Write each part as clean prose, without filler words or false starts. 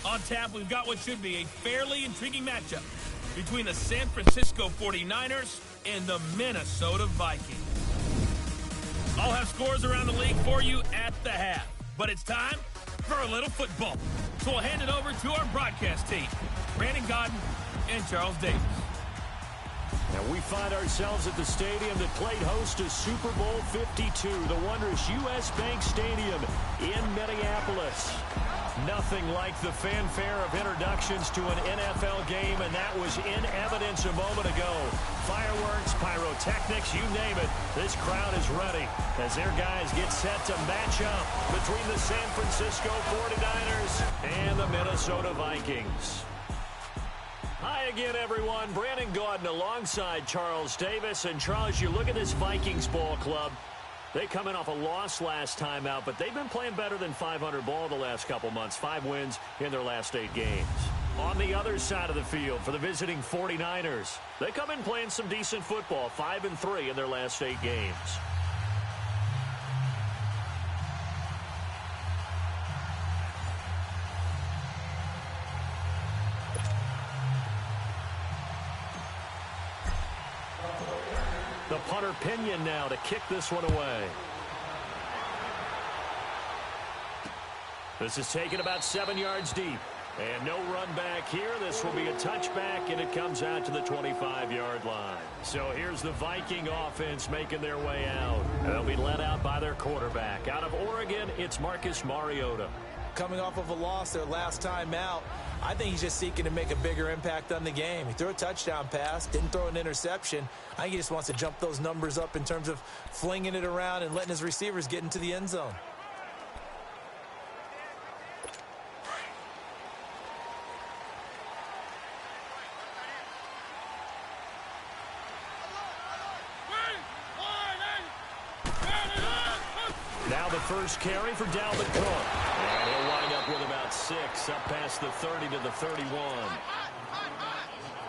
On tap, we've got what should be a fairly intriguing matchup between the San Francisco 49ers and the Minnesota Vikings. I'll have scores around the league for you at the half, but it's time for a little football. So we'll hand it over to our broadcast team, Brandon Godden and Charles Davis. And we find ourselves at the stadium that played host to Super Bowl 52, the wondrous U.S. Bank Stadium in Minneapolis. Nothing like the fanfare of introductions to an NFL game, and that was in evidence a moment ago. Fireworks, pyrotechnics, you name it. This crowd is ready as their guys get set to match up between the San Francisco 49ers and the Minnesota Vikings. Hi again, everyone. Brandon Gaudin alongside Charles Davis. And Charles, you look at this Vikings ball club. They come in off a loss last time out, but they've been playing better than 500 ball the last couple months. 5 wins in their last 8 games. On the other side of the field for the visiting 49ers, they come in playing some decent football. 5-3 in their last 8 games. The punter Pinion now to kick this one away. This is taken about 7 yards deep. And no run back here. This will be a touchback, and it comes out to the 25-yard line. So here's the Viking offense making their way out. They'll be led out by their quarterback. Out of Oregon, it's Marcus Mariota. Coming off of a loss their last time out, I think he's just seeking to make a bigger impact on the game. He threw a touchdown pass, didn't throw an interception. I think he just wants to jump those numbers up in terms of flinging it around and letting his receivers get into the end zone. Now the first carry for Dalvin Cook. And he'll wind up with about 6, up past the 30 to the 31.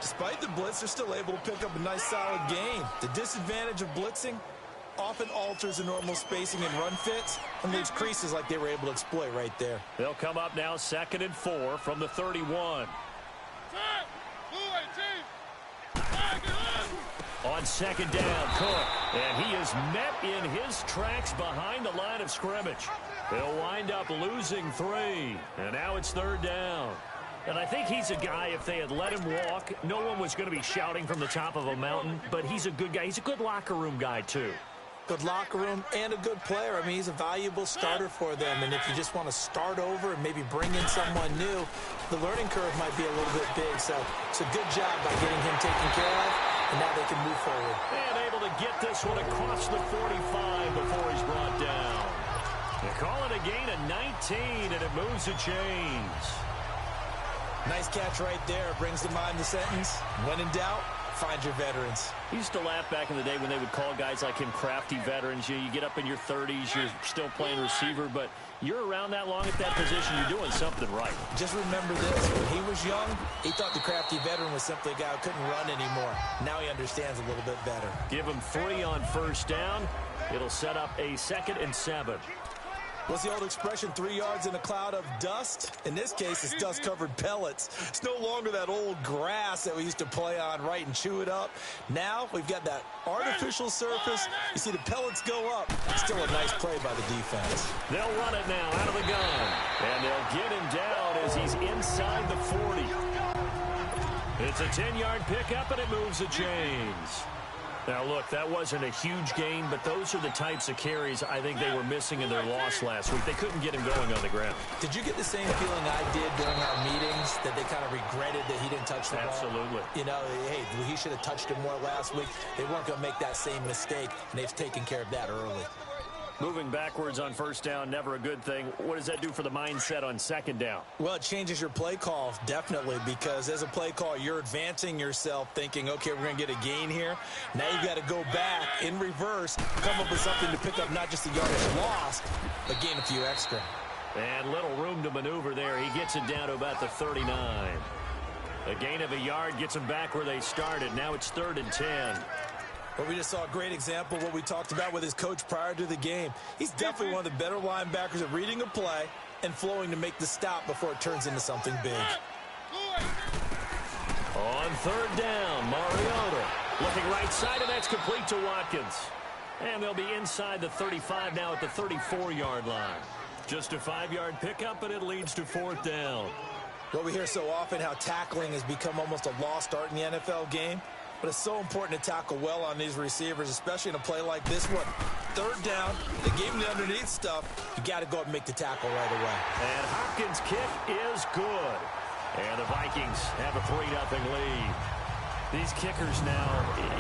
Despite the blitz, they're still able to pick up a nice solid gain. The disadvantage of blitzing often alters the normal spacing and run fits and leaves creases like they were able to exploit right there. They'll come up now 2nd and 4 from the 31. On 2nd down, Cook. And he is met in his tracks behind the line of scrimmage. They'll wind up losing 3. And now it's 3rd down. And I think he's a guy, if they had let him walk, no one was going to be shouting from the top of a mountain. But he's a good guy. He's a good locker room guy, too. Good locker room and a good player. I mean, he's a valuable starter for them. And if you just want to start over and maybe bring in someone new, the learning curve might be a little bit big. So it's a good job by getting him taken care of. And now they can move forward. And able to get this one across the 45 before he's brought down. They call it a gain of 19, and it moves the chains. Nice catch right there. Brings to mind the sentence, when in doubt, find your veterans. I used to laugh back in the day when they would call guys like him crafty veterans. You get up in your 30s, you're still playing receiver, but you're around that long at that position, you're doing something right. Just remember this. When he was young, he thought the crafty veteran was simply a guy who couldn't run anymore. Now he understands a little bit better. Give him 3 on 1st down. It'll set up a 2nd and 7. What's the old expression, 3 yards in a cloud of dust? In this case, it's dust-covered pellets. It's no longer that old grass that we used to play on, right, and chew it up. Now we've got that artificial surface. You see the pellets go up. Still a nice play by the defense. They'll run it now out of the gun. And they'll get him down as he's inside the 40. It's a 10-yard pickup, and it moves the chains. Now, look, that wasn't a huge gain, but those are the types of carries I think they were missing in their loss last week. They couldn't get him going on the ground. Did you get the same feeling I did during our meetings, that they kind of regretted that he didn't touch the ball? Absolutely. You know, hey, he should have touched it more last week. They weren't going to make that same mistake, and they've taken care of that early. Moving backwards on 1st down, never a good thing. What does that do for the mindset on 2nd down? Well, it changes your play call, definitely, because as a play call, you're advancing yourself thinking, okay, we're going to get a gain here. Now you've got to go back in reverse, come up with something to pick up not just the yardage lost, but gain a few extra. And little room to maneuver there. He gets it down to about the 39. A gain of a yard gets him back where they started. Now it's 3rd and 10. Well, we just saw a great example of what we talked about with his coach prior to the game. He's definitely one of the better linebackers at reading a play, and flowing to make the stop before it turns into something big. On third down, Mariota looking right side, and that's complete to Watkins. And they'll be inside the 35 now at the 34-yard line. Just a 5-yard pickup, and it leads to fourth down. Well, we hear so often how tackling has become almost a lost art in the NFL game. But it's so important to tackle well on these receivers, especially in a play like this one. Third down, they gave him the underneath stuff. You got to go up and make the tackle right away. And Hopkins' kick is good. And the Vikings have a 3-0 lead. These kickers now,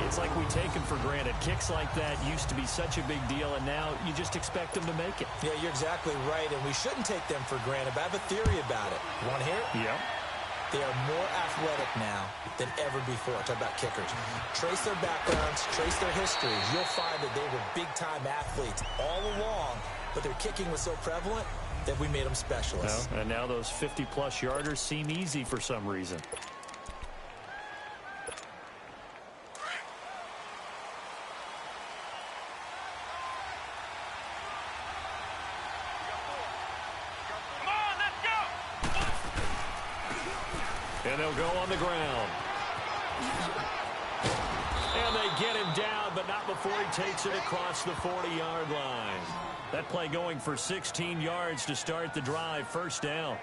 it's like we take them for granted. Kicks like that used to be such a big deal, and now you just expect them to make it. Yeah, you're exactly right, and we shouldn't take them for granted. But I have a theory about it. You want to hear it? Yeah. They are more athletic now than ever before. Talk about kickers. Trace their backgrounds, trace their histories. You'll find that they were big-time athletes all along, but their kicking was so prevalent that we made them specialists. Well, and now those 50-plus yarders seem easy for some reason. And they'll go on the ground. And they get him down, but not before he takes it across the 40-yard line. That play going for 16 yards to start the drive. First down.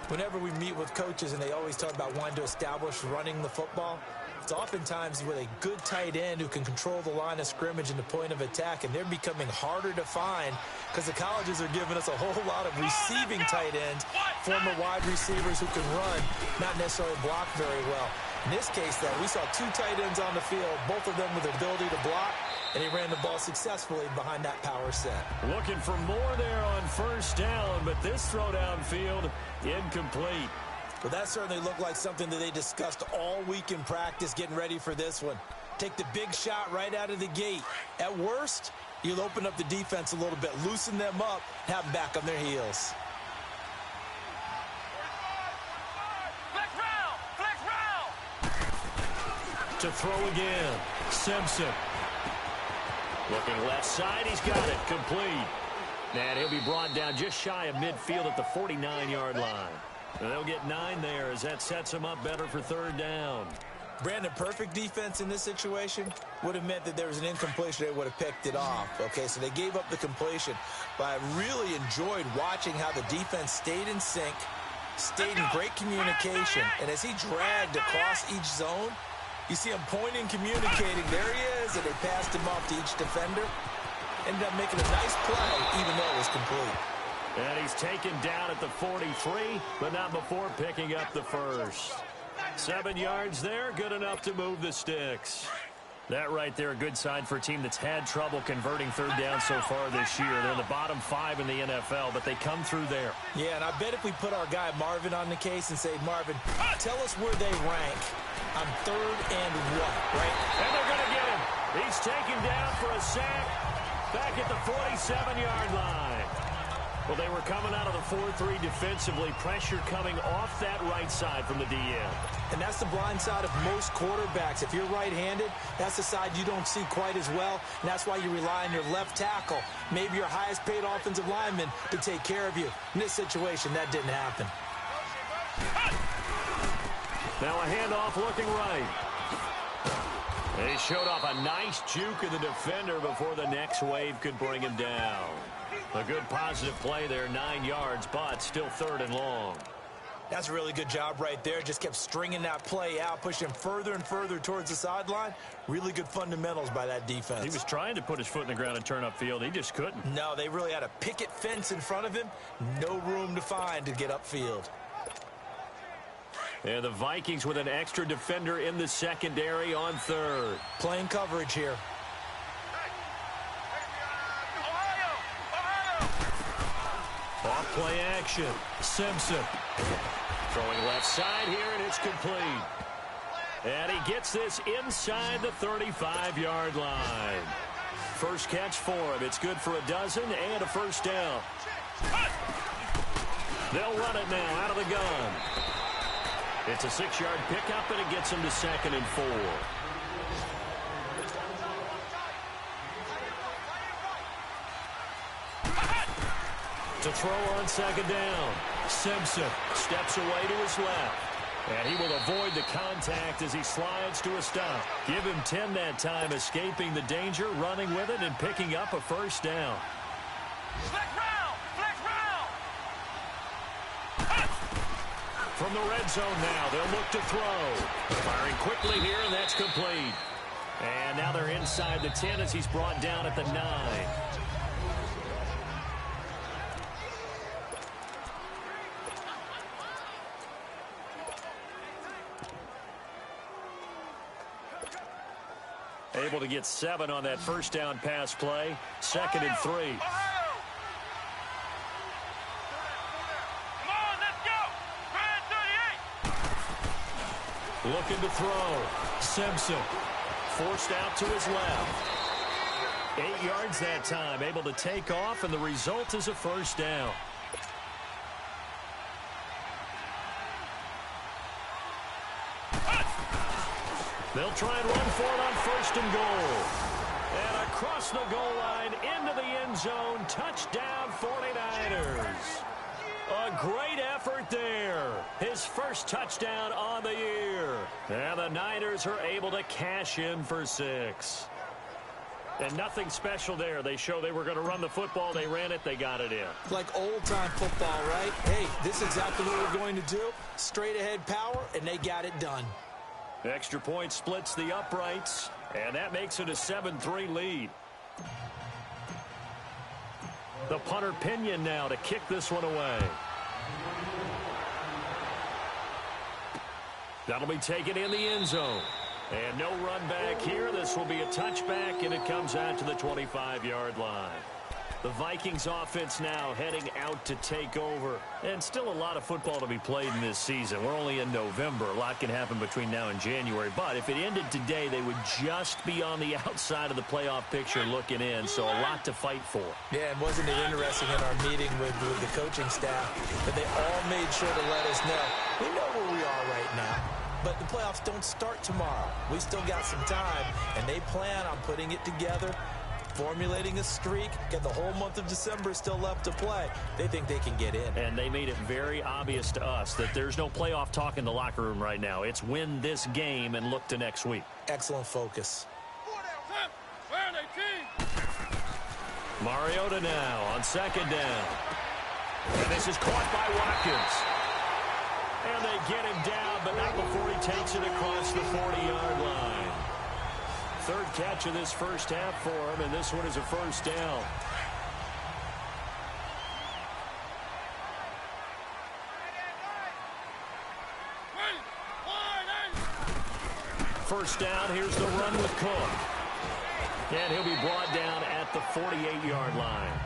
Whenever we meet with coaches and they always talk about wanting to establish running the football, it's oftentimes with a good tight end who can control the line of scrimmage and the point of attack, and they're becoming harder to find because the colleges are giving us a whole lot of receiving tight ends, former wide receivers who can run, not necessarily block very well. In this case, though, we saw two tight ends on the field, both of them with the ability to block, and he ran the ball successfully behind that power set. Looking for more there on first down, but this throw downfield incomplete. Well, that certainly looked like something that they discussed all week in practice getting ready for this one. Take the big shot right out of the gate. At worst, you'll open up the defense a little bit, loosen them up, and have them back on their heels. To throw again, Simpson. Looking left side, he's got it, complete. And he'll be brought down just shy of midfield at the 49-yard line. And they'll get 9 there as that sets them up better for third down. Brandon, perfect defense in this situation would have meant that there was an incompletion. They would have picked it off. Okay, so they gave up the completion. But I really enjoyed watching how the defense stayed in sync, stayed in great communication. And as he dragged across each zone, you see him pointing, communicating. There he is, and they passed him off to each defender. Ended up making a nice play, even though it was complete. And he's taken down at the 43, but not before picking up the first. 7 yards there, good enough to move the sticks. That right there, a good sign for a team that's had trouble converting third down so far this year. They're in the bottom 5 in the NFL, but they come through there. Yeah, and I bet if we put our guy Marvin on the case and say, Marvin, tell us where they rank on third and what, right? And they're going to get him. He's taken down for a sack back at the 47-yard line. Well, they were coming out of the 4-3 defensively. Pressure coming off that right side from the DN. And that's the blind side of most quarterbacks. If you're right-handed, that's the side you don't see quite as well. And that's why you rely on your left tackle, maybe your highest-paid offensive lineman, to take care of you. In this situation, that didn't happen. Now a handoff looking right. They showed off a nice juke of the defender before the next wave could bring him down. A good positive play there, 9 yards, but still third and long. That's a really good job right there. Just kept stringing that play out, pushing him further and further towards the sideline. Really good fundamentals by that defense. He was trying to put his foot in the ground and turn upfield. He just couldn't. No, they really had a picket fence in front of him. No room to find to get upfield. And the Vikings with an extra defender in the secondary on third. Playing coverage here. Off play action. Simpson. Throwing left side here, and it's complete. And he gets this inside the 35-yard line. First catch for him. It's good for a dozen and a first down. They'll run it now out of the gun. It's a 6-yard pickup, and it gets him to 2nd and 4. To throw on second down. Simpson steps away to his left. And he will avoid the contact as he slides to a stop. Give him 10 that time, escaping the danger, running with it, and picking up a first down. Flex round! Flex round! From the red zone now, they'll look to throw. Firing quickly here, and that's complete. And now they're inside the 10 as he's brought down at the 9. Able to get 7 on that first down pass play. 2nd and 3. Come on, let's go! Grand 38! Looking to throw. Simpson forced out to his left. 8 yards that time. Able to take off, and the result is a first down. They'll try and run for it on 1st and goal. And across the goal line into the end zone. Touchdown 49ers. A great effort there. His first touchdown on the year. And the Niners are able to cash in for 6. And nothing special there. They show they were going to run the football. They ran it. They got it in. Like old-time football, right? Hey, this is exactly what we're going to do. Straight-ahead power, and they got it done. Extra point splits the uprights, and that makes it a 7-3 lead. The punter Pinion now to kick this one away. That'll be taken in the end zone. And no run back here. This will be a touchback, and it comes out to the 25-yard line. The Vikings offense now heading out to take over. And still a lot of football to be played in this season. We're only in November. A lot can happen between now and January. But if it ended today, they would just be on the outside of the playoff picture looking in. So a lot to fight for. Yeah, and wasn't it interesting in our meeting with the coaching staff that they all made sure to let us know, we know where we are right now. But the playoffs don't start tomorrow. We still got some time, and they plan on putting it together, formulating a streak. Got the whole month of December still left to play. They think they can get in. And they made it very obvious to us that there's no playoff talk in the locker room right now. It's win this game and look to next week. Excellent focus. Mariota now on 2nd down. And this is caught by Watkins. And they get him down, but not before he takes it across the 40-yard line. 3rd catch of this first half for him, and this one is a first down. First down, here's the run with Cook. And he'll be brought down at the 48-yard line.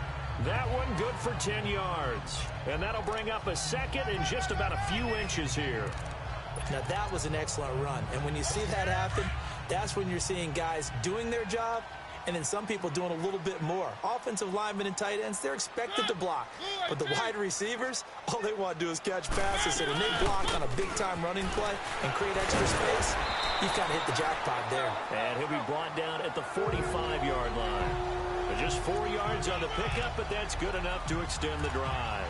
That one good for 10 yards. And that'll bring up a 2nd and just about a few inches here. Now, that was an excellent run. And when you see that happen, that's when you're seeing guys doing their job and then some people doing a little bit more. Offensive linemen and tight ends, they're expected to block. But the wide receivers, all they want to do is catch passes. And when they block on a big-time running play and create extra space, you've kind of hit the jackpot there. And he'll be brought down at the 45-yard line. Just 4 yards on the pickup, but that's good enough to extend the drive.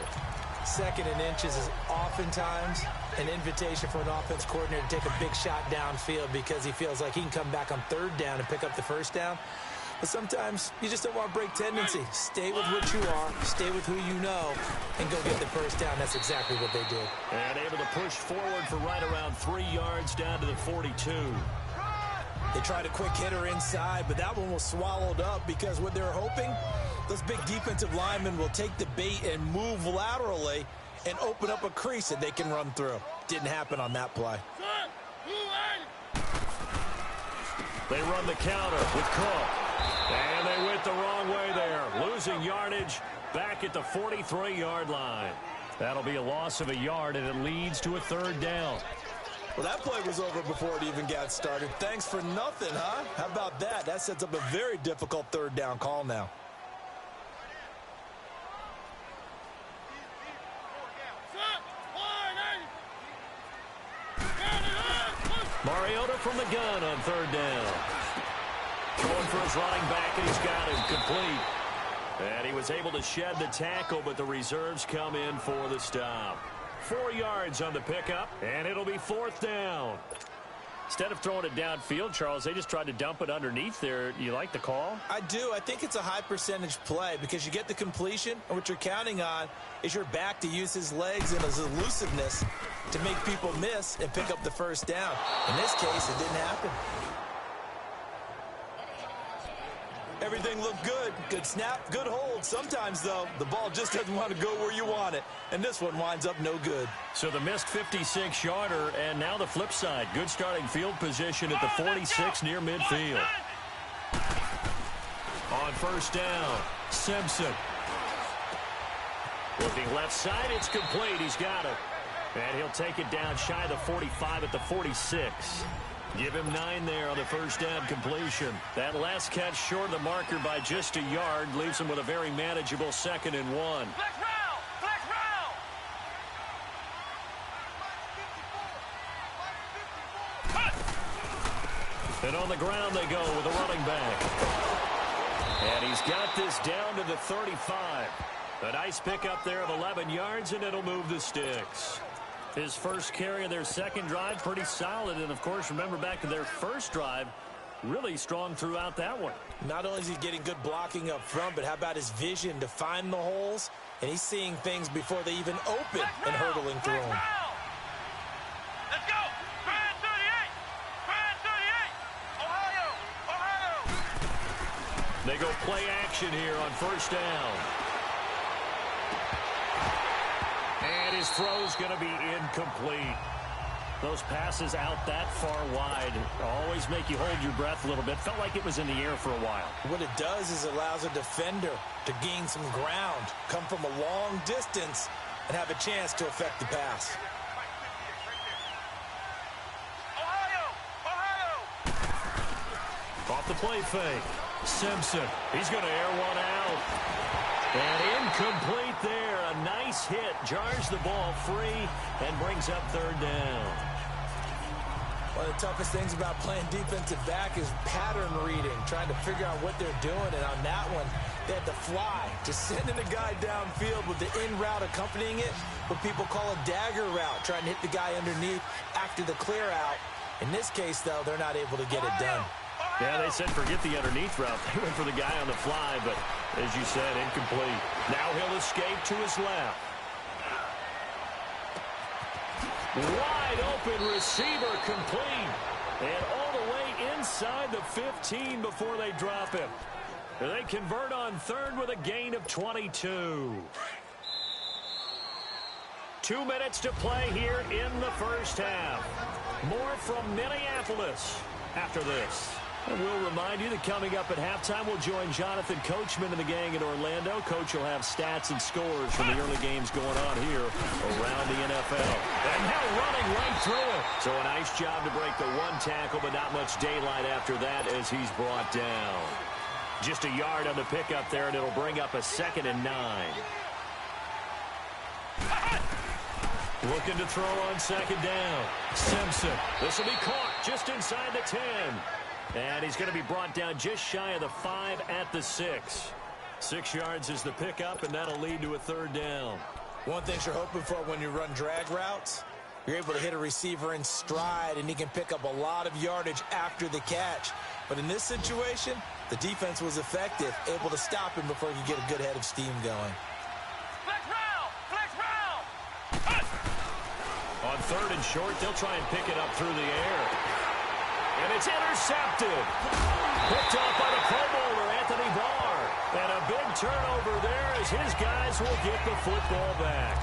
2nd and inches is oftentimes an invitation for an offense coordinator to take a big shot downfield because he feels like he can come back on 3rd down and pick up the first down. But sometimes you just don't want to break tendency. Stay with what you are, stay with who you know, and go get the first down. That's exactly what they did. And able to push forward for right around 3 yards down to the 42. They tried a quick hitter inside, but that one was swallowed up because what they're hoping, those big defensive linemen will take the bait and move laterally and open up a crease that they can run through. Didn't happen on that play. They run the counter with Cook. And they went the wrong way there. Losing yardage back at the 43-yard line. That'll be a loss of a yard, and it leads to a 3rd down. Well, that play was over before it even got started. Thanks for nothing, huh? How about that? That sets up a very difficult 3rd down call now. Mariota from the gun on 3rd down. Going for his running back, and he's got him complete. And he was able to shed the tackle, but the reserves come in for the stop. 4 yards on the pickup, and it'll be 4th down. Instead of throwing it downfield, Charles, they just tried to dump it underneath there. You like the call? I do. I think it's a high percentage play because you get the completion, and what you're counting on is your back to use his legs and his elusiveness to make people miss and pick up the first down. In this case, it didn't happen. Everything looked good. Good snap, good hold. Sometimes, though, the ball just doesn't want to go where you want it. And this one winds up no good. So the missed 56-yarder, and now the flip side. Good starting field position at the 46 near midfield. On first down, Simpson. Looking left side, it's complete. He's got it. And he'll take it down shy of the 45 at the 46. Give him 9 there on the first down completion. That last catch short of the marker by just a yard leaves him with a very manageable 2nd and 1. And on the ground they go with a running back. And he's got this down to the 35. A nice pickup there of 11 yards, and it'll move the sticks. His first carry of their second drive, pretty solid. And, of course, remember back to their first drive, really strong throughout that one. Not only is he getting good blocking up front, but how about his vision to find the holes? And he's seeing things before they even open and hurdling through them. Let's go! Grand 38! Ohio! They go play action here on first down. And his throw's going to be incomplete. Those passes out that far wide always make you hold your breath a little bit. Felt like it was in the air for a while. What it does is it allows a defender to gain some ground, come from a long distance, and have a chance to affect the pass. Off the play fake. Simpson. He's going to air one out. And incomplete there. A nice hit. Jars the ball free and brings up third down. One of the toughest things about playing defensive back is pattern reading, trying to figure out what they're doing. And on that one, they had to fly, just sending a guy downfield with the in route accompanying it, what people call a dagger route, trying to hit the guy underneath after the clear out. In this case, though, they're not able to get it done. Yeah, they said forget the underneath route. They went for the guy on the fly, but as you said, incomplete. Now he'll escape to his left. Wide open receiver complete. And all the way inside the 15 before they drop him. They convert on third with a gain of 22. 2 minutes to play here in the first half. More from Minneapolis after this. And we'll remind you that coming up at halftime, we'll join Jonathan Coachman and the gang in Orlando. Coach will have stats and scores from the early games going on here around the NFL. And now running right through it. So a nice job to break the one tackle, but not much daylight after that as he's brought down. Just a yard on the pickup there, and it'll bring up a 2nd and 9. Looking to throw on 2nd down. Simpson. This will be caught just inside the 10. And he's going to be brought down just shy of the 5 at the 6. 6 yards is the pickup, and that'll lead to a third down. One thing you're hoping for when you run drag routes, you're able to hit a receiver in stride, and he can pick up a lot of yardage after the catch. But in this situation, the defense was effective, able to stop him before he could get a good head of steam going. Flex round! Flex round! On 3rd and short, they'll try and pick it up through the air. And it's intercepted. Picked off by the Pro Bowler, Anthony Barr. And a big turnover there as his guys will get the football back.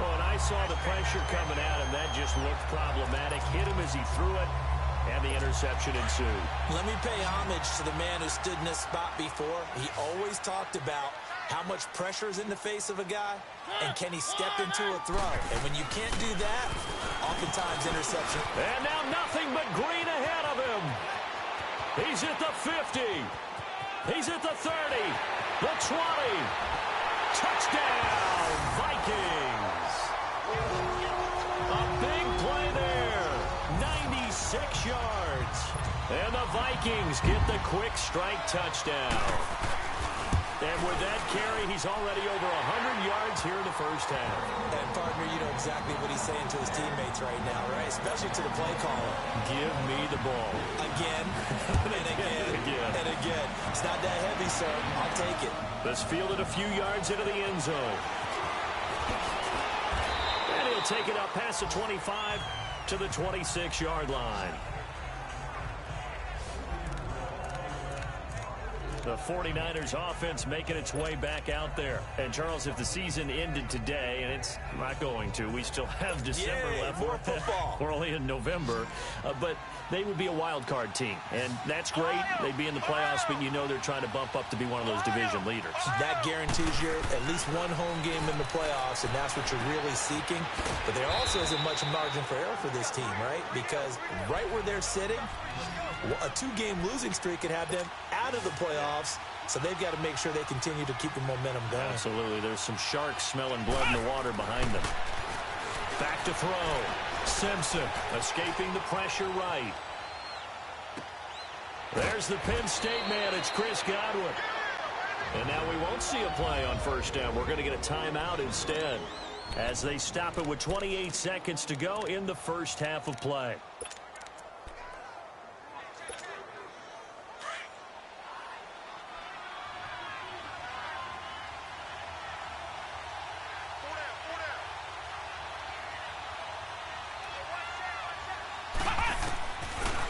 Oh, and I saw the pressure coming at him. That just looked problematic. Hit him as he threw it, and the interception ensued. Let me pay homage to the man who stood in this spot before. He always talked about how much pressure is in the face of a guy, and can he step into a throw? And when you can't do that, oftentimes interception. And now nothing but green ahead of him. He's at the 50. He's at the 30. The 20. Touchdown, Vikings. A big play there. 96 yards. And the Vikings get the quick strike touchdown. And with that carry, he's already over 100 yards here in the first half. And, partner, you know exactly what he's saying to his teammates right now, right? Especially to the play caller. Give me the ball. Again, and again, and again. It's not that heavy, sir. I'll take it. Let's field it a few yards into the end zone. And he'll take it up past the 25 to the 26-yard line. The 49ers offense making its way back out there. And, Charles, if the season ended today, and it's not going to, we still have December left. More football. We're only in November. But they would be a wild card team. And that's great. They'd be in the playoffs, but you know they're trying to bump up to be one of those division leaders. That guarantees you at least one home game in the playoffs, and that's what you're really seeking. But there also isn't much margin for error for this team, right? Because right where they're sitting, a two-game losing streak could have them out of the playoffs, so they've got to make sure they continue to keep the momentum going. Absolutely. There's some sharks smelling blood in the water behind them. Back to throw. Simpson escaping the pressure right. There's the Penn State man. It's Chris Godwin. And now we won't see a play on first down. We're going to get a timeout instead as they stop it with 28 seconds to go in the first half of play.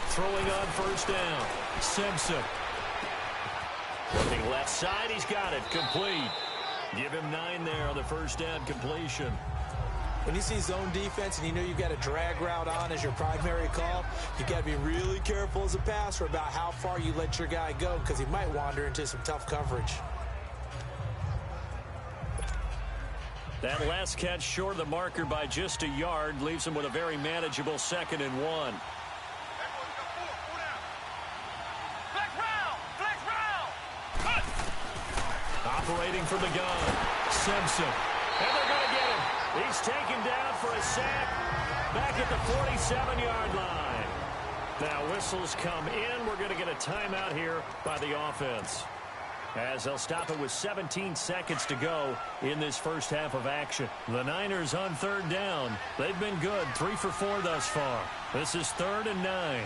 Throwing on first down. Simpson. Looking left side. He's got it. Complete. Give him 9 there on the first down completion. When you see zone defense and you know you've got a drag route on as your primary call, you've got to be really careful as a passer about how far you let your guy go because he might wander into some tough coverage. That last catch short of the marker by just a yard leaves him with a very manageable 2nd and 1. Operating from the gun. Simpson. And they're going to get him. He's taken down for a sack back at the 47-yard line. Now whistles come in. We're going to get a timeout here by the offense, as they'll stop it with 17 seconds to go in this first half of action. The Niners on 3rd down. They've been good. 3 for 4 thus far. This is 3rd and 9.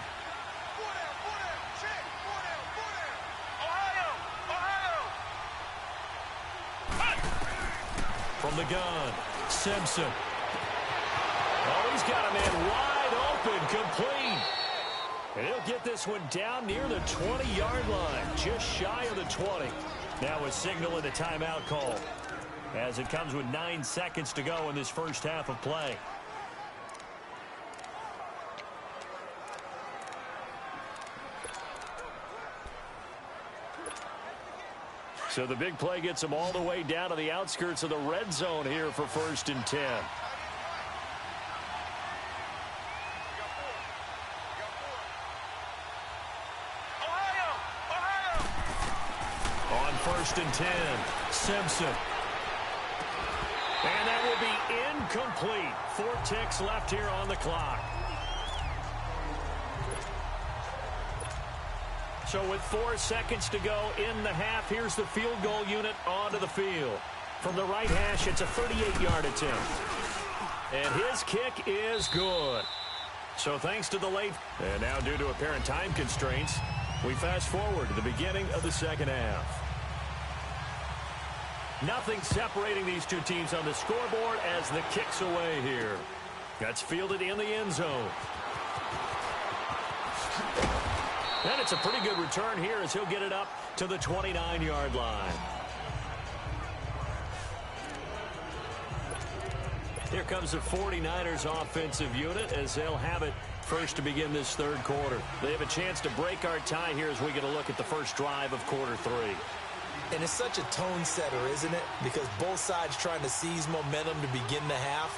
From the gun, Simpson. Oh, he's got a man wide open, complete. And he'll get this one down near the 20-yard line, just shy of the 20. Now a signal and a timeout call, as it comes with 9 seconds to go in this first half of play. So the big play gets them all the way down to the outskirts of the red zone here for 1st and 10. On 1st and 10, Simpson. And that will be incomplete. 4 ticks left here on the clock. So with 4 seconds to go in the half, here's the field goal unit onto the field. From the right hash, it's a 38-yard attempt. And his kick is good. So thanks to the late, and now due to apparent time constraints, we fast forward to the beginning of the second half. Nothing separating these two teams on the scoreboard as the kick's away here. That's fielded in the end zone. And it's a pretty good return here as he'll get it up to the 29-yard line. Here comes the 49ers offensive unit as they'll have it first to begin this 3rd quarter. They have a chance to break our tie here as we get a look at the first drive of quarter 3. And it's such a tone setter, isn't it? Because both sides trying to seize momentum to begin the half.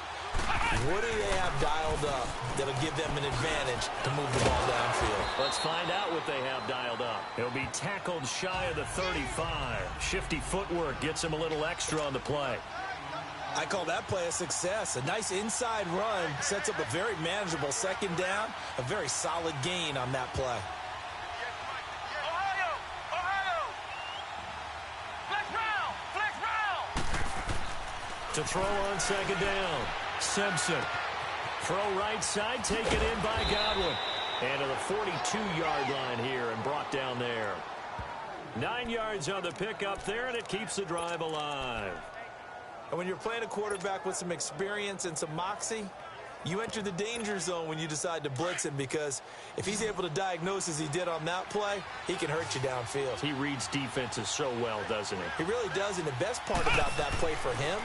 What do they have dialed up that'll give them an advantage to move the ball downfield? Let's find out what they have dialed up. He'll be tackled shy of the 35. Shifty footwork gets him a little extra on the play. I call that play a success. A nice inside run sets up a very manageable 2nd down. A very solid gain on that play. Ohio! Let's run! To throw on second down. Simpson. Throw right side, taken in by Godwin. And to the 42-yard line here and brought down there. 9 yards on the pickup there, and it keeps the drive alive. And when you're playing a quarterback with some experience and some moxie, you enter the danger zone when you decide to blitz him, because if he's able to diagnose as he did on that play, he can hurt you downfield. He reads defenses so well, doesn't he? He really does, and the best part about that play for him,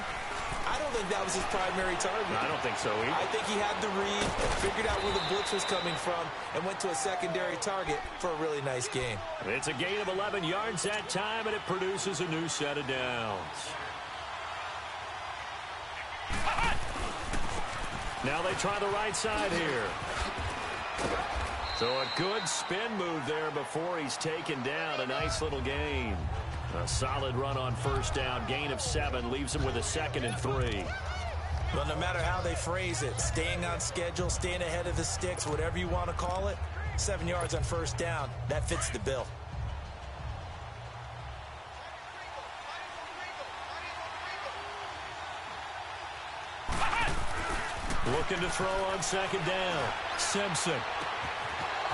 I don't think that was his primary target. I don't think so either. I think he had the read, figured out where the blitz was coming from, and went to a secondary target for a really nice gain. It's a gain of 11 yards that time, and it produces a new set of downs. Now they try the right side here. So a good spin move there before he's taken down. A nice little gain. A solid run on first down. Gain of 7 leaves him with a 2nd and 3. Well, no matter how they phrase it, staying on schedule, staying ahead of the sticks, whatever you want to call it, 7 yards on first down, that fits the bill. Looking to throw on second down. Simpson.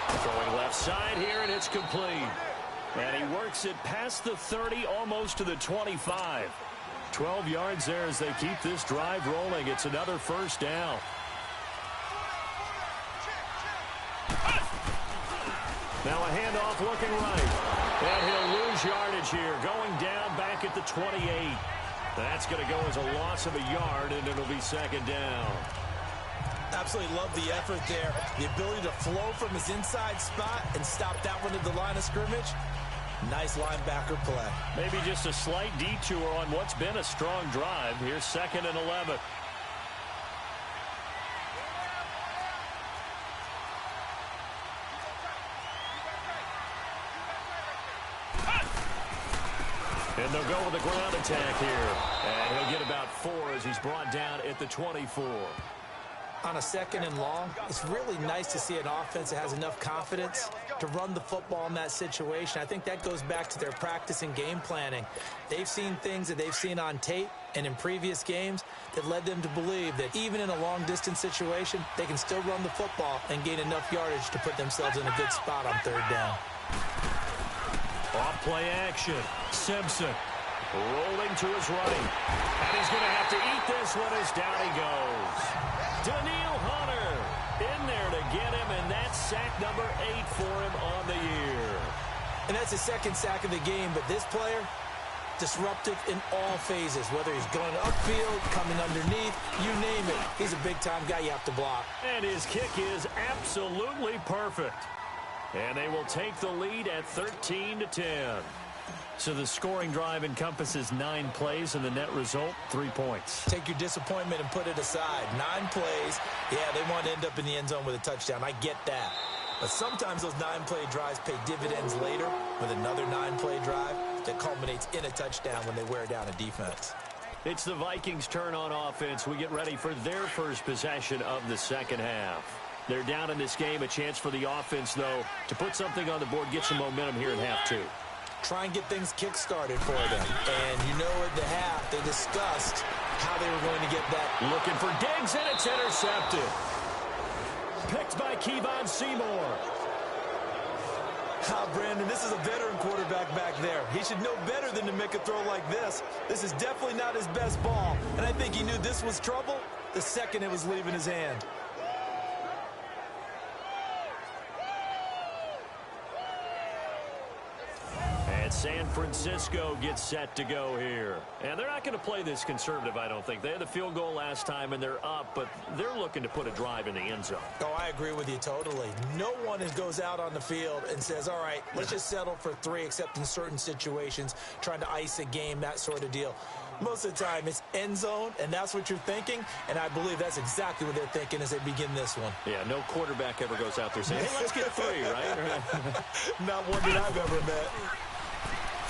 Throwing left side here, and it's complete. And he works it past the 30, almost to the 25. 12 yards there as they keep this drive rolling. It's another first down. Now a handoff looking right. And he'll lose yardage here, going down back at the 28. That's going to go as a loss of a yard, and it'll be second down. Absolutely love the effort there. The ability to flow from his inside spot and stop that one at the line of scrimmage. Nice linebacker play. Maybe just a slight detour on what's been a strong drive. Here's 2nd and 11. And they'll go with the ground attack here. And he'll get about 4 as he's brought down at the 24. On a 2nd and long, it's really nice to see an offense that has enough confidence to run the football in that situation. I think that goes back to their practice and game planning. They've seen things that they've seen on tape and in previous games that led them to believe that even in a long-distance situation, they can still run the football and gain enough yardage to put themselves in a good spot on 3rd down. Off play action. Simpson rolling to his right. And he's going to have to eat this one as down he goes. Daniil Hunter in there to get him, and that's sack number 8 for him on the year. And that's his 2nd sack of the game, but this player, disruptive in all phases, whether he's going upfield, coming underneath, you name it. He's a big-time guy you have to block. And his kick is absolutely perfect. And they will take the lead at 13-10. So the scoring drive encompasses 9 plays, and the net result, 3 points. Take your disappointment and put it aside. 9 plays, yeah, they want to end up in the end zone with a touchdown. I get that. But sometimes those 9-play drives pay dividends later with another 9-play drive that culminates in a touchdown when they wear down a defense. It's the Vikings' turn on offense. We get ready for their first possession of the second half. They're down in this game. A chance for the offense, though, to put something on the board, get some momentum here in half 2. Try and get things kick-started for them. And you know at the half, they discussed how they were going to get that. Looking for Diggs, and it's intercepted. Picked by Kevon Seymour. Brandon, this is a veteran quarterback back there. He should know better than to make a throw like this. This is definitely not his best ball. And I think he knew this was trouble the second it was leaving his hand. San Francisco gets set to go here. And they're not going to play this conservative, I don't think. They had the field goal last time, and they're up, but they're looking to put a drive in the end zone. Oh, I agree with you totally. No one goes out on the field and says, all right, let's just settle for 3, except in certain situations, trying to ice a game, that sort of deal. Most of the time, it's end zone, and that's what you're thinking, and I believe that's exactly what they're thinking as they begin this one. Yeah, no quarterback ever goes out there saying, hey, let's get 3, right? Not one that I've ever met.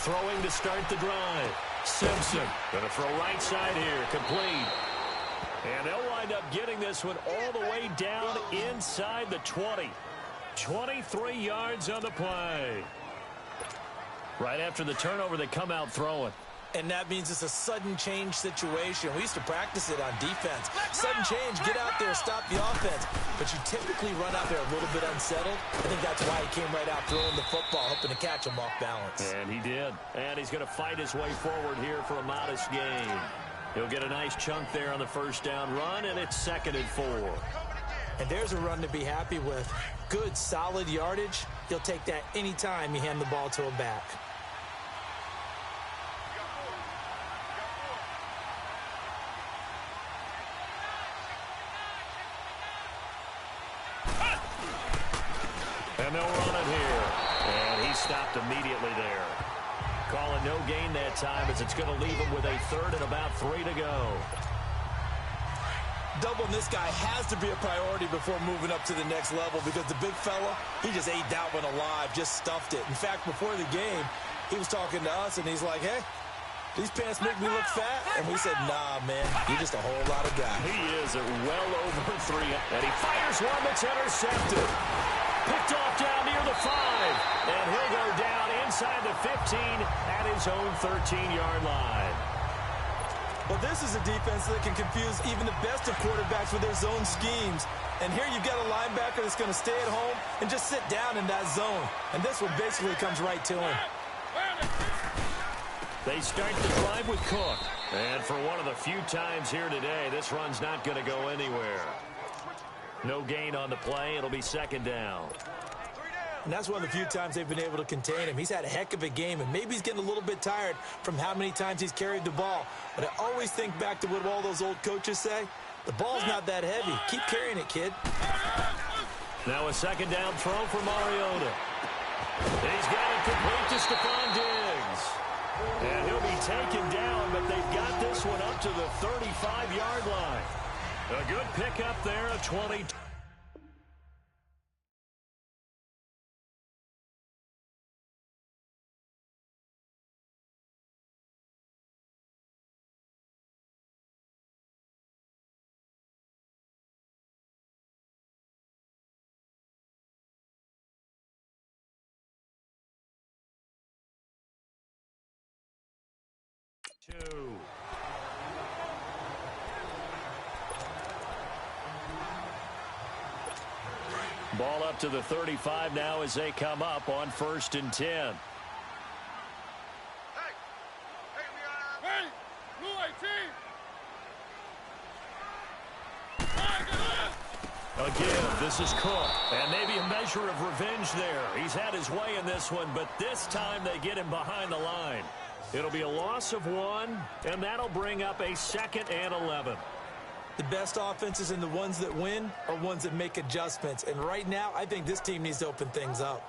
Throwing to start the drive. Simpson going to throw right side here. Complete. And they'll wind up getting this one all the way down inside the 20. 23 yards on the play. Right after the turnover, they come out throwing. And that means it's a sudden change situation. We used to practice it on defense. Sudden change, get out there, stop the offense. But you typically run out there a little bit unsettled. I think that's why he came right out throwing the football, hoping to catch him off balance. And he did. And he's going to fight his way forward here for a modest gain. He'll get a nice chunk there on the first down run, and it's 2nd and 4. And there's a run to be happy with. Good, solid yardage. He'll take that anytime you hand the ball to a back. And they'll run it here. And he stopped immediately there. Calling no gain that time as it's going to leave him with a 3rd and about 3 to go. Doubling this guy has to be a priority before moving up to the next level because the big fella, he just ate that one alive, just stuffed it. In fact, before the game, he was talking to us, and he's like, hey, these pants make me look fat? And we said, nah, man, you're just a whole lot of guy. He is at well over 3. And he fires one that's intercepted. Picked off down near the 5. And he'll go down inside the 15 at his own 13-yard line. Well, this is a defense that can confuse even the best of quarterbacks with their zone schemes. And here you've got a linebacker that's going to stay at home and just sit down in that zone. And this one basically comes right to him. They start the drive with Cook. And for one of the few times here today, this run's not going to go anywhere. No gain on the play. It'll be 2nd down. And that's one of the few times they've been able to contain him. He's had a heck of a game, and maybe he's getting a little bit tired from how many times he's carried the ball. But I always think back to what all those old coaches say. The ball's not that heavy. Keep carrying it, kid. Now a 2nd down throw for Mariota. He's got it complete to Stephon Diggs. And he'll be taken down, but they've got this one up to the 35-yard line. A good pickup there, a 20. Ball up to the 35 now as they come up on 1st and 10. Again, this is Cook. And maybe a measure of revenge there. He's had his way in this one, but this time they get him behind the line. It'll be a loss of 1, and that'll bring up a 2nd and 11. The best offenses and the ones that win are ones that make adjustments. And right now, I think this team needs to open things up.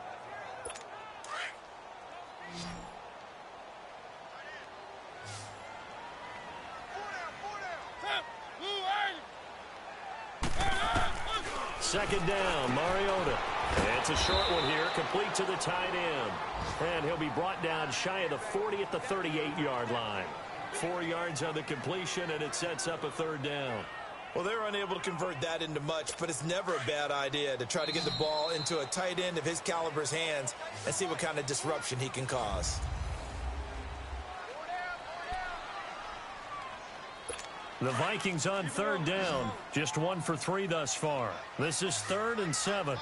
Second down, Mariota. It's a short one here, complete to the tight end. And he'll be brought down shy of the 40 at the 38-yard line. 4 yards on the completion, and it sets up a 3rd down. Well, they're unable to convert that into much, but it's never a bad idea to try to get the ball into a tight end of his caliber's hands and see what kind of disruption he can cause. The Vikings on 3rd down. Just 1 for 3 thus far. This is 3rd and 7.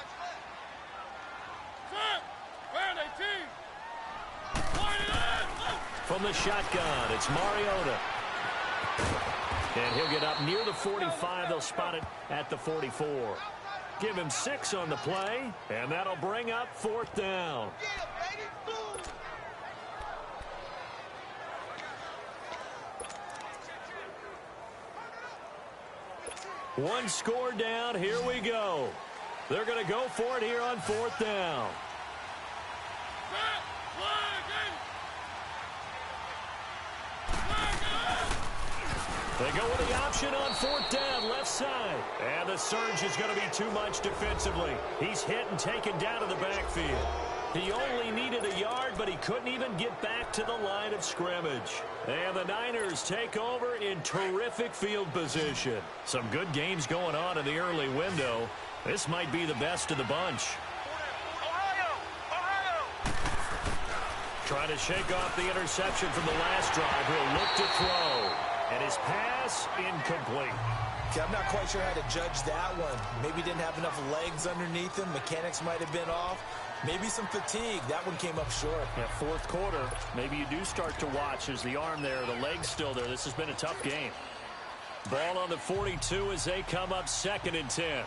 From the shotgun, it's Mariota. And he'll get up near the 45. They'll spot it at the 44. Give him 6 on the play, and that'll bring up 4th down. One score down. Here we go. They're going to go for it here on 4th down. They go with the option on 4th down, left side. And the surge is going to be too much defensively. He's hit and taken down to the backfield. He only needed a yard, but he couldn't even get back to the line of scrimmage. And the Niners take over in terrific field position. Some good games going on in the early window. This might be the best of the bunch. Trying to shake off the interception from the last drive. He'll look to throw. And his pass incomplete. Okay, I'm not quite sure how to judge that one. Maybe didn't have enough legs underneath him. Mechanics might have been off. Maybe some fatigue. That one came up short. Yeah, fourth quarter, maybe you do start to watch as the arm there, the leg's still there. This has been a tough game. Ball on the 42 as they come up 2nd and 10.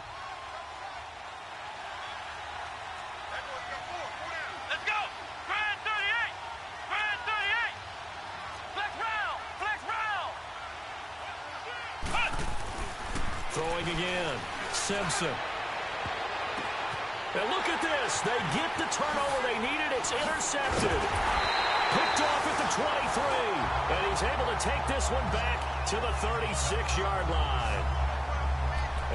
Throwing again. Simpson. And look at this. They get the turnover they needed. It's intercepted. Picked off at the 23. And he's able to take this one back to the 36-yard line.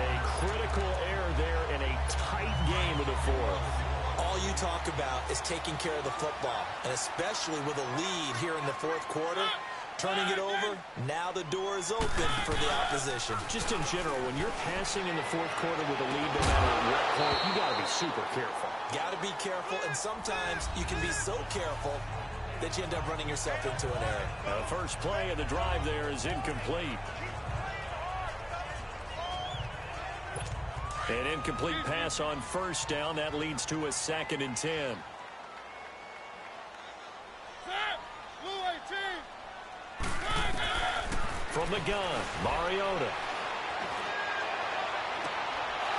A critical error there in a tight game of the fourth. All you talk about is taking care of the football, and especially with a lead here in the fourth quarter. Turning it over, now the door is open for the opposition. Just in general, when you're passing in the fourth quarter with a lead, no matter at what point, you got to be super careful. Got to be careful, and sometimes you can be so careful that you end up running yourself into an error. The first play of the drive there is incomplete. An incomplete pass on first down. That leads to a 2nd and 10. From the gun, Mariota.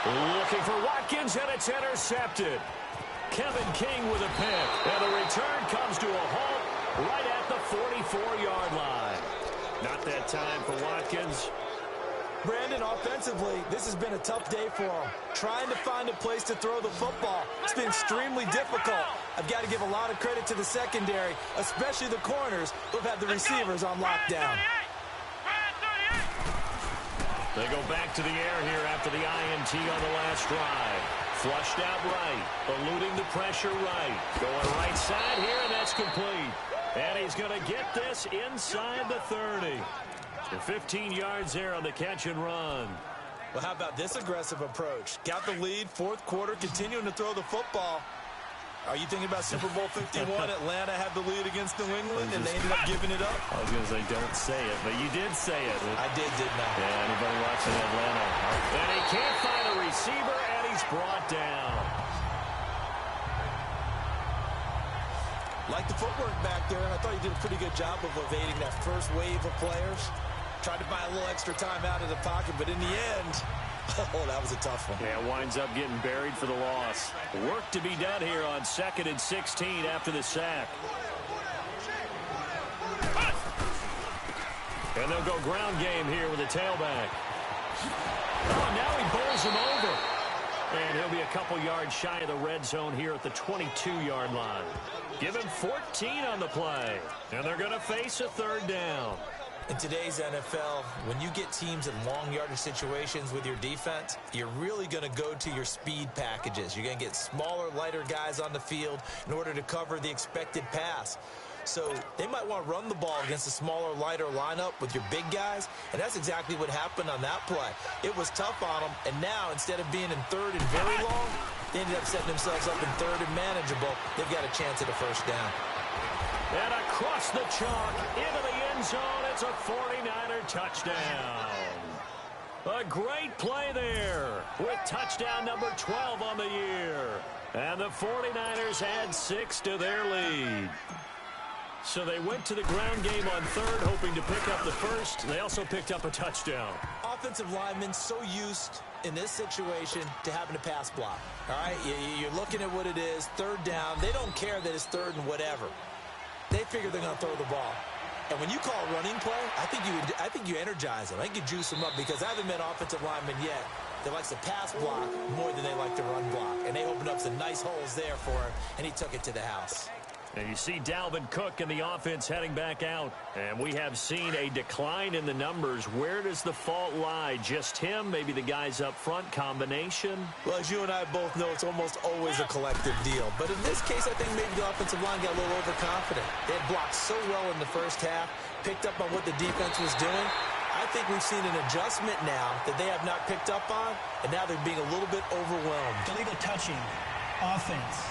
Looking for Watkins, and it's intercepted. Kevin King with a pick. And the return comes to a halt right at the 44-yard line. Not that time for Watkins. Brandon, offensively, this has been a tough day for him. Trying to find a place to throw the football. It's been extremely difficult. I've got to give a lot of credit to the secondary, especially the corners who've had the receivers on lockdown. They go back to the air here after the INT on the last drive. Flushed out right, eluding the pressure right. Going right side here, and that's complete. And he's going to get this inside the 30. The 15 yards there on the catch and run. Well, how about this aggressive approach? Got the lead, fourth quarter, continuing to throw the football. Are you thinking about Super Bowl 51? Atlanta had the lead against New England, and they ended up giving it up? I was going to say, don't say it, but you did say it. I didn't I? Yeah, anybody watching Atlanta. And he can't find a receiver, and he's brought down. Like the footwork back there, and I thought he did a pretty good job of evading that first wave of players. Tried to buy a little extra time out of the pocket, but in the end, oh, that was a tough one. Yeah, winds up getting buried for the loss. Work to be done here on 2nd and 16 after the sack. And they'll go ground game here with a tailback. Oh, now he bowls him over. And he'll be a couple yards shy of the red zone here at the 22-yard line. Give him 14 on the play. And they're going to face a third down. In today's NFL, when you get teams in long yardage situations with your defense, you're really going to go to your speed packages. You're going to get smaller, lighter guys on the field in order to cover the expected pass. So they might want to run the ball against a smaller, lighter lineup with your big guys, and that's exactly what happened on that play. It was tough on them, and now instead of being in third and very long, they ended up setting themselves up in third and manageable. They've got a chance at a first down. And across the chalk, into the end zone, it's a 49er touchdown. A great play there with touchdown number 12 on the year. And the 49ers add 6 to their lead. So they went to the ground game on third, hoping to pick up the first. They also picked up a touchdown. Offensive linemen so used in this situation to having a pass block. All right, you're looking at what it is, third down. They don't care that it's third and whatever. They figure they're going to throw the ball. And when you call a running play, I think you energize them. I think you juice them up because I haven't met offensive linemen yet that likes to pass block more than they like to run block. And they opened up some nice holes there for him, and he took it to the house. And you see Dalvin Cook and the offense heading back out. And we have seen a decline in the numbers. Where does the fault lie? Just him? Maybe the guys up front? Combination? Well, as you and I both know, it's almost always a collective deal. But in this case, I think maybe the offensive line got a little overconfident. They had blocked so well in the first half, picked up on what the defense was doing. I think we've seen an adjustment now that they have not picked up on, and now they're being a little bit overwhelmed. Illegal touching. Offense.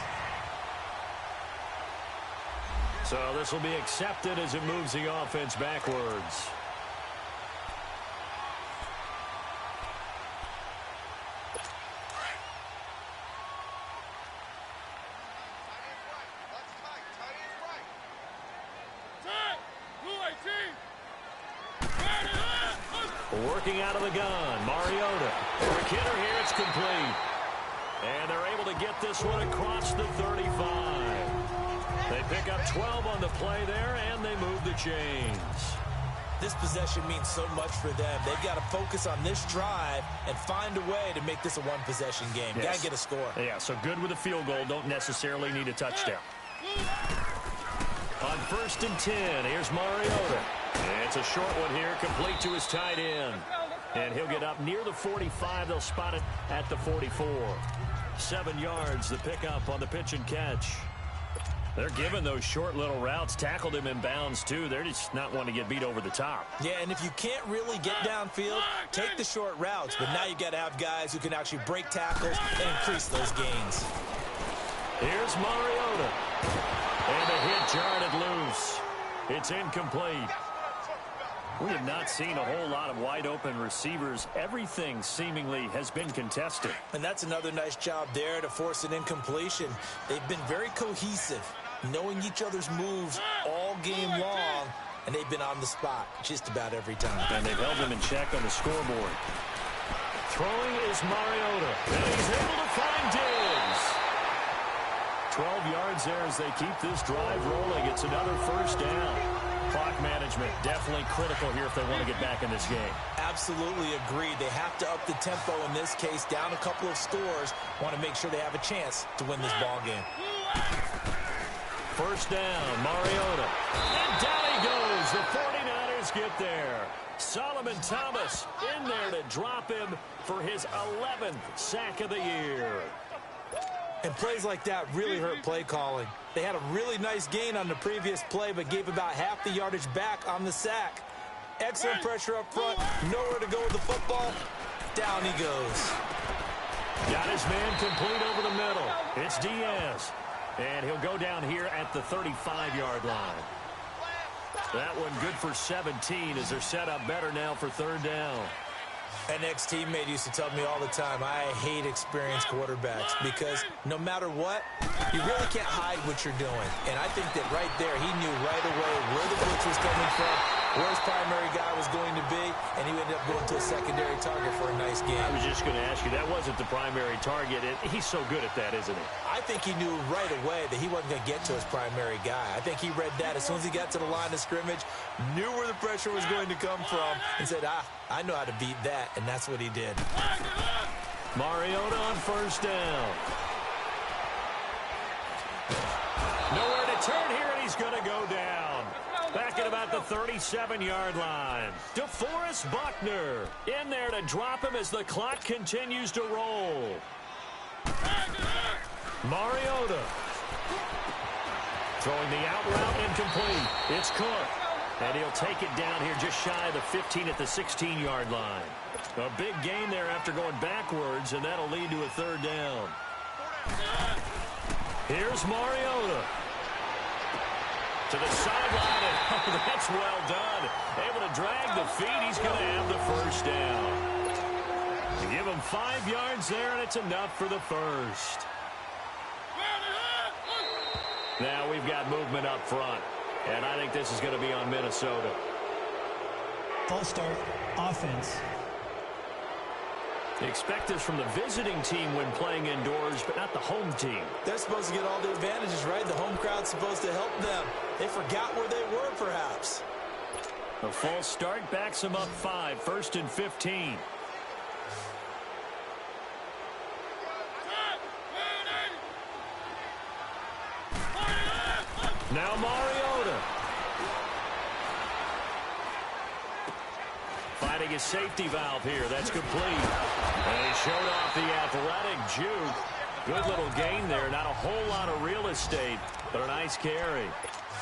So this will be accepted as it moves the offense backwards. Working out of the gun, Mariota. Quick hitter here, it's complete. And they're able to get this one across the 35. They pick up 12 on the play there, and they move the chains. This possession means so much for them. They've got to focus on this drive and find a way to make this a one-possession game. Yes. Got to get a score. Yeah, so good with a field goal. Don't necessarily need a touchdown. On 1st and 10, here's Mariota. It's a short one here, complete to his tight end. And he'll get up near the 45. They'll spot it at the 44. 7 yards, the pickup on the pitch and catch. They're giving those short little routes. Tackled him in bounds, too. They're just not wanting to get beat over the top. Yeah, and if you can't really get downfield, take the short routes. But now you got to have guys who can actually break tackles and increase those gains. Here's Mariota. And a hit jarred loose. It's incomplete. We have not seen a whole lot of wide-open receivers. Everything seemingly has been contested. And that's another nice job there to force an incompletion. They've been very cohesive, knowing each other's moves all game long, and they've been on the spot just about every time. And they've held them in check on the scoreboard. Throwing is Mariota, and he's able to find Diggs. 12 yards there as they keep this drive rolling. It's another first down. Clock management definitely critical here if they want to get back in this game. Absolutely agreed. They have to up the tempo in this case, down a couple of scores. Want to make sure they have a chance to win this ball game. First down, Mariota. And down he goes. The 49ers get there. Solomon Thomas in there to drop him for his 11th sack of the year. And plays like that really hurt play calling. They had a really nice gain on the previous play, but gave about half the yardage back on the sack. Excellent pressure up front. Nowhere to go with the football. Down he goes. Got his man complete over the middle. It's Diaz. And he'll go down here at the 35-yard line. That one good for 17 as they're set up better now for 3rd down. An ex-teammate used to tell me all the time, I hate experienced quarterbacks because no matter what, you really can't hide what you're doing. And I think that right there, he knew right away where the blitz was coming from, where his primary guy was going to be, and he ended up going to a secondary target for a nice game. I was just going to ask you, that wasn't the primary target. He's so good at that, isn't he? I think he knew right away that he wasn't going to get to his primary guy. I think he read that as soon as he got to the line of scrimmage, knew where the pressure was going to come from, and said, I know how to beat that, and that's what he did. Mariota on first down. Nowhere to turn here, and he's going to go down. Back at about the 37-yard line. DeForest Buckner in there to drop him as the clock continues to roll. Mariota. Throwing the out route incomplete. It's Cook. And he'll take it down here just shy of the 15 at the 16-yard line. A big gain there after going backwards, and that'll lead to a 3rd down. Here's Mariota. To the sideline, and that's well done. Able to drag the feet. He's going to have the first down. To give him 5 yards there, and it's enough for the first. Now we've got movement up front. And I think this is going to be on Minnesota. False start, offense. Expect this from the visiting team when playing indoors, but not the home team. They're supposed to get all the advantages, right? The home crowd's supposed to help them. They forgot where they were, perhaps. A false start backs them up 5, 1st and 15. Now Mariota. Finding his safety valve here. That's complete. And he showed off the athletic juke. Good little gain there. Not a whole lot of real estate, but a nice carry.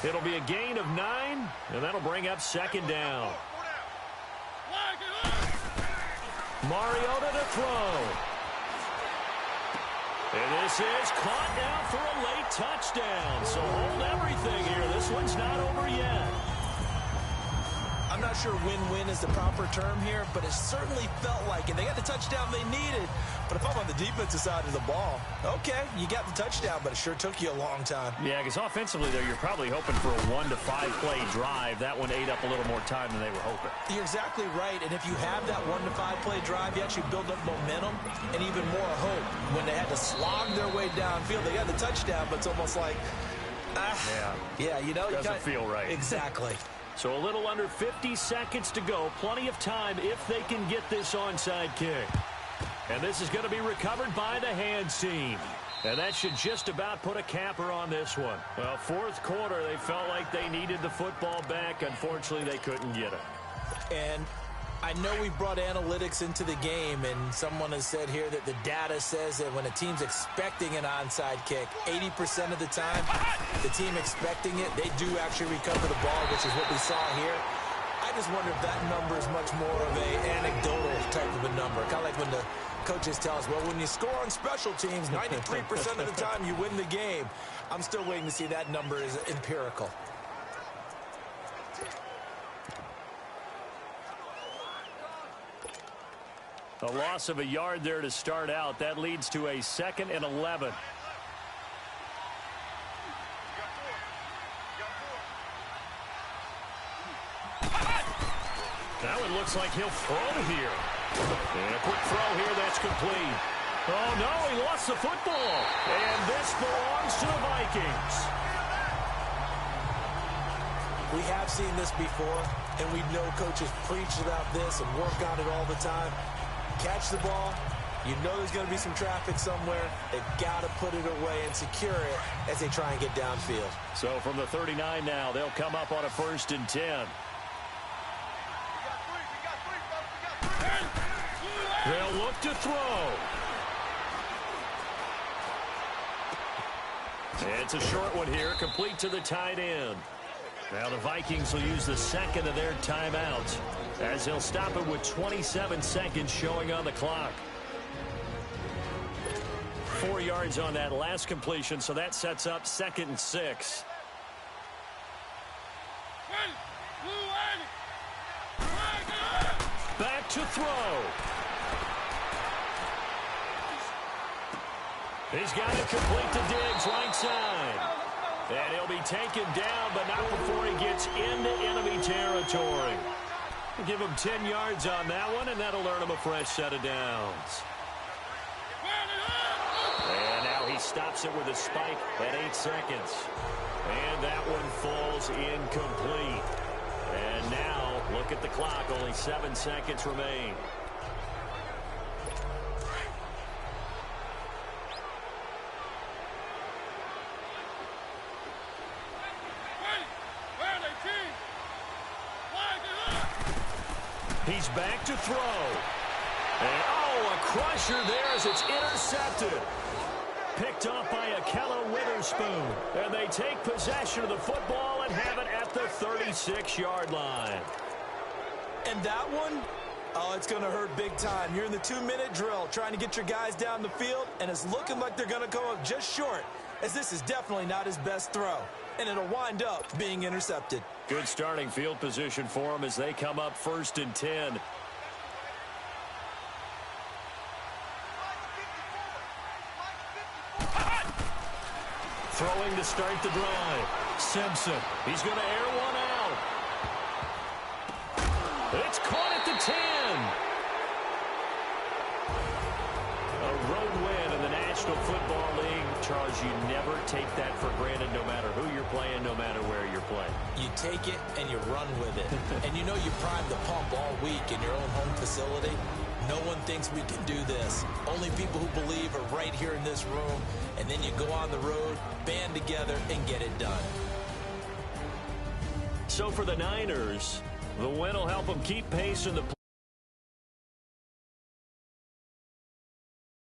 It'll be a gain of 9, and that'll bring up 2nd down. Mariota to throw. And this is caught now for a late touchdown. So hold everything here. This one's not over yet. I'm not sure win-win is the proper term here, but it certainly felt like it. They got the touchdown they needed. But if I'm on the defensive side of the ball, okay, you got the touchdown, but it sure took you a long time. Yeah, because offensively, there, you're probably hoping for a 1 to 5 play drive. That one ate up a little more time than they were hoping. You're exactly right, and if you have that 1 to 5 play drive, you actually build up momentum and even more hope. When they had to slog their way downfield, they got the touchdown, but it's almost like, yeah, you know, doesn't feel right. Exactly. So a little under 50 seconds to go. Plenty of time if they can get this onside kick. And this is going to be recovered by the hands team. And that should just about put a capper on this one. Well, fourth quarter, they felt like they needed the football back. Unfortunately, they couldn't get it. And I know we brought analytics into the game, and someone has said here that the data says that when a team's expecting an onside kick, 80% of the time, the team expecting it, they do actually recover the ball, which is what we saw here. I just wonder if that number is much more of an anecdotal type of a number. Kind of like when the coaches tell us, well, when you score on special teams, 93% of the time you win the game. I'm still waiting to see that number is empirical. A loss of a yard there to start out. That leads to a 2nd and 11. Now it looks like he'll throw here. And a quick throw here that's complete. Oh, no, he lost the football. And this belongs to the Vikings. We have seen this before, and we know coaches preach about this and work on it all the time. Catch the ball. You know there's going to be some traffic somewhere. They've got to put it away and secure it as they try and get downfield. So from the 39 now, they'll come up on a 1st and 10. They'll look to throw. It's a short one here, complete to the tight end. Now the Vikings will use the 2nd of their timeouts as they'll stop it with 27 seconds showing on the clock. 4 yards on that last completion, so that sets up 2nd and 6. Back to throw. He's got it complete to Diggs, right side. And he'll be taken down, but not before he gets into enemy territory. We'll give him 10 yards on that one, and that'll earn him a fresh set of downs. And now he stops it with a spike at 8 seconds. And that one falls incomplete. And now, look at the clock. Only 7 seconds remain. He's back to throw. And, oh, a crusher there as it's intercepted. Picked off by Akello Witherspoon. And they take possession of the football and have it at the 36-yard line. And that one, oh, it's going to hurt big time. You're in the 2-minute drill trying to get your guys down the field, and it's looking like they're going to come up just short, as this is definitely not his best throw. And it'll wind up being intercepted. Good starting field position for them as they come up 1st and 10. Throwing to start the drive. Simpson. He's going to air one out. It's caught at the 10. A road win in the National Football League. Charles, you never take that for granted no matter who you're playing, no matter where you're playing. You take it and you run with it. And you know you primed the pump all week in your own home facility. No one thinks we can do this. Only people who believe are right here in this room. And then you go on the road, band together, and get it done. So for the Niners, the win will help them keep pace in the